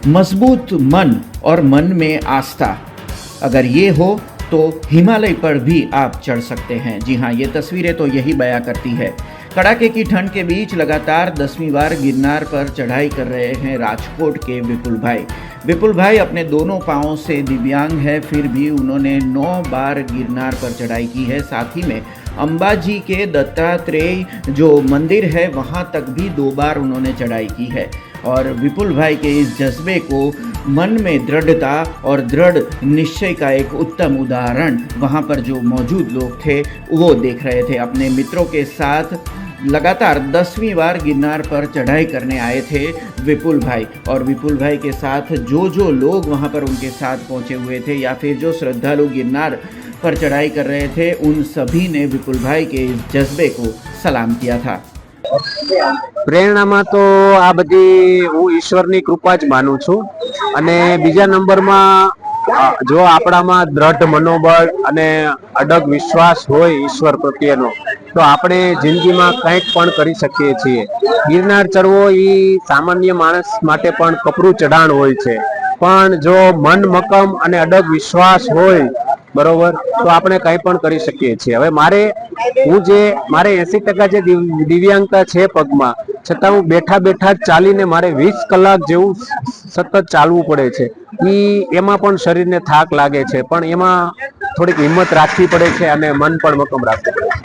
मजबूत मन और मन में आस्था, अगर ये हो तो हिमालय पर भी आप चढ़ सकते हैं। जी हाँ, ये तस्वीरें तो यही बयां करती है। कड़ाके की ठंड के बीच लगातार 10वीं बार गिरनार पर चढ़ाई कर रहे हैं राजकोट के विपुल भाई। विपुल भाई अपने दोनों पाँवों से दिव्यांग है, फिर भी उन्होंने 9 बार गिरनार पर चढ़ाई की है। साथ ही में अंबाजी के दत्तात्रेय जो मंदिर है वहाँ तक भी 2 बार उन्होंने चढ़ाई की है। और विपुल भाई के इस जज्बे को मन में दृढ़ता और दृढ़ निश्चय का एक उत्तम उदाहरण वहाँ पर जो मौजूद लोग थे वो देख रहे थे। अपने मित्रों के साथ लगातार 10वीं बार गिरनार पर चढ़ाई करने आए थे विपुल भाई, और विपुल भाई के साथ जो लोग वहाँ पर उनके साथ पहुँचे हुए थे या फिर जो श्रद्धालु गिरनार पर चढ़ाई कर रहे थे, उन सभी ने विपुल भाई के इस जज्बे को सलाम किया था। प्रेरणाમાં તો આ બધી હું ઈશ્વરની કૃપા જ માનું છું અને બીજા નંબરમાં જો આપણામાં દ્રઢ મનોબળ અને અડગ વિશ્વાસ હોય ઈશ્વર પ્રત્યેનો તો આપણે જિંદગીમાં કંઈક પણ કરી શકીએ છીએ। ગિરનાર ચડવો એ સામાન્ય માણસ માટે પણ કપરું ચઢાણ હોય છે, પણ જો મન મક્કમ અને અડગ વિશ્વાસ હોય બરોબર તો આપણે કંઈ પણ કરી શકીએ છીએ। હવે મારે 80% જે દિવ્યાંગતા છે પગમાં, છતાં હું બેઠા બેઠા ચાલીને મારે 20 કલાક જેવું સતત ચાલવું પડે છે। એમાં પણ શરીરને થાક લાગે છે, પણ એમાં થોડીક હિંમત રાખવી પડે છે અને મન પણ મક્કમ રાખવું પડે છે।